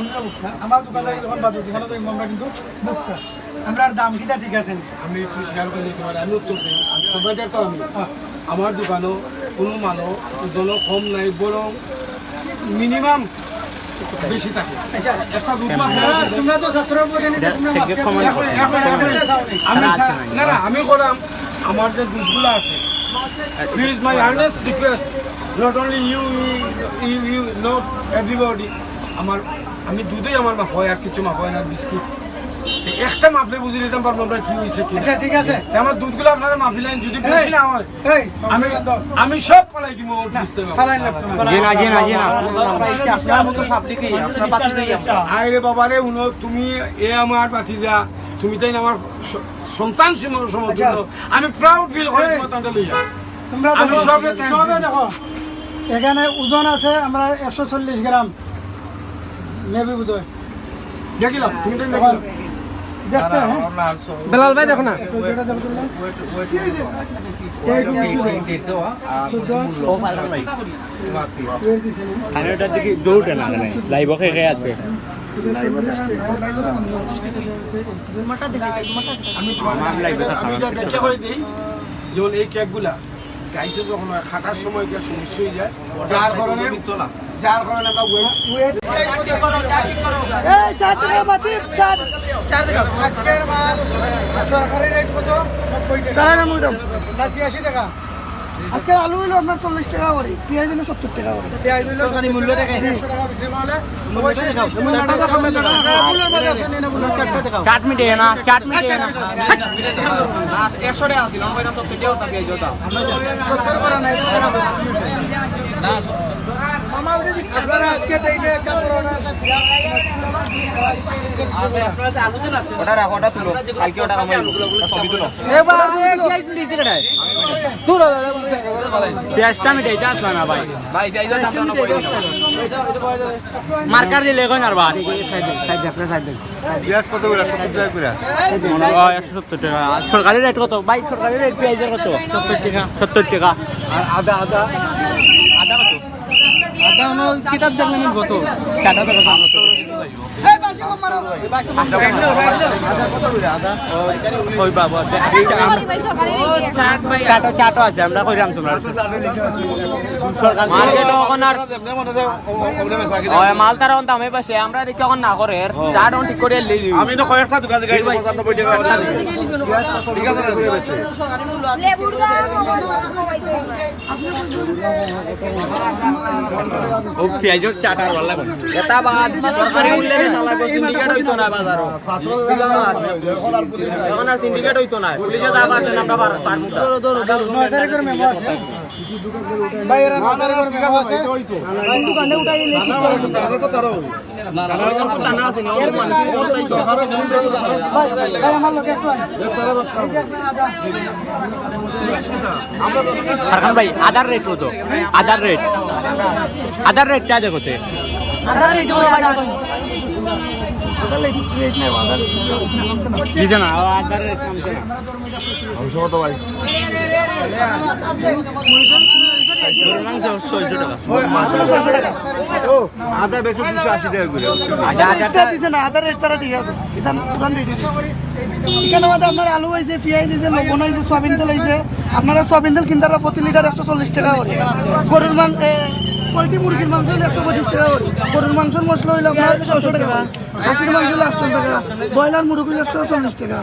তোমরা মুক্তা আমার দোকানদারি যখন বাজার যেখানে যাই আমরা কিন্তু মুক্তা আমরা দাম কিটা ঠিক আছে আমি একটু শেয়ার করে নিতে পারি আমি উত্তর দিই সবাইকার তো আমি আমার দোকানও কোনো মানও ওজনও কম নাই বরং মিনিমাম বেশি থাকে আচ্ছা একটা দুধ মাছ তোমরা তো ছাত্রের প্রতিনিধি তোমরা আমি না না আমি করলাম আমার যে দুধগুলো আছে please my earnest request not only you not everybody আমার আমি দুধেই আমার মাফ হয় আর কিছু মাফ হয় না বিস্কিট একটা মাফলে বুঝে নিতাম পারবো আমরা কি হয়েছে কি আচ্ছা ঠিক আছে আমার দুধগুলো আপনারা মাফিলেন যদি বেশি না হয় এই আমি আমি সব পালাই দিব ওর বুঝতে পারবো ফালাইন লাগতো আরে বাবা রে উনো তুমি এ আমার ভাতিজা তুমি তাই আমার সন্তান সমতুল্য আমি প্রাউড ফিল করি তোমার লইয়া তোমরা আমি সবে দেখো এখানে ওজন আছে আমরা 140 গ্রাম নেবে বুঝোয় দেখিলাম তুমি তাই দেখিলাম দেখতে হ্যাঁ বেলাল ভাই দেখো না দৌড়টা না লাইভ খেয়ে আছে আমি ব্যাখ্যা করে দিই যেমন এই কেকগুলা গাইছে যখন খাটার সময় গিয়ে সমস্যা হয়ে যায় যার কারণে আমরা ওয়েট এই 4 টাকা মাটি 4 আজকের মাল সরকারি রেট কত 90 টাকা না ম্যাডাম 80 টাকা আজকে আলু হলো আপনার 40 টাকা করে পেঁয়াজ হলো 70 টাকা করে পেঁয়াজ হলো সরকারি মূল্য টাকা 100 টাকা বিক্রি করলে 90 টাকা চাট মিটে না চাট মিটে না 100 টাকা ছিল আমার 70 টাকা তা পেঁয়াজ দাও 70 করে না এটা না মামা ওটা দিক আপনারা আজকে এইটা একটা করোনা ওটা রাখো ওটা তুলো কালকে ওটা কামাই সবই তুলো পেঁয়াজটা মিটে এটা আসলো না ভাই ভাই পেঁয়াজটা আসলো না মার্কার দিলে কই না ভাই পেঁয়াজ কত করে 70 টাকা করে 170 টাকা সরকারি রেট কত ভাই সরকারি রেট পেঁয়াজের কত 70 টাকা আর আদা আদা কত আদা হলো কিতাব জানলেন কত 4 টাকা এই বাসি কম মারো ওই বাবা চাটো আছে আমরা কইরাম তোমরা মার্কেটে এখন আর ওই মাল তারা অন দামে পাশে আমরা দেখি এখন না করে চাট অন ঠিক করে লই আমি তো কয়েকটা দোকানে গাইছি 95 টাকা ঠিক আছে লেবুর ও পেঁয়াজের চাট আর ভালো লাগে এটা বাদ সরকারি মূল্যে চালাবো সিন্ডিকেট হইতো না বাজারও এখন আর সিন্ডিকেট হইতো না পুলিশে দাম আছে আমরা পারমু না 9000 করে মেমো আছে ভাই এরা 9000 করে মেমো আছে ভাই দোকানে উঠাই নিয়ে আদা তো তারও টানা আছে না ওর মানুষ ভাই আমার লোকে একটু ফারখান ভাই আদার রেট কত আদার রেটটা দেখোতে আধার রেট দিছে না আদার রেট কমছে না অংশগত ভাই আদা বেশি 280 টাকা করে আদা দিছে না আধার রেট তারা ঠিক আছে এটা পুরান রেট এখানে আমাদের আপনার আলু হয়েছে পেঁয়াজ হয়েছে লবণ হয়েছে সয়াবিন তেল হয়েছে আপনারা সয়াবিন তেল কিনতে প্রতি লিটার 140 টাকা করে গরুর মাংস পোলট্রি মুরগির মাংস হলে 125 টাকা করে গরুর মাংসের মশলা হইলে আপনার 600 টাকা খাসির মাংস হলে 800 টাকা ব্রয়লার মুরগি হলে 140 টাকা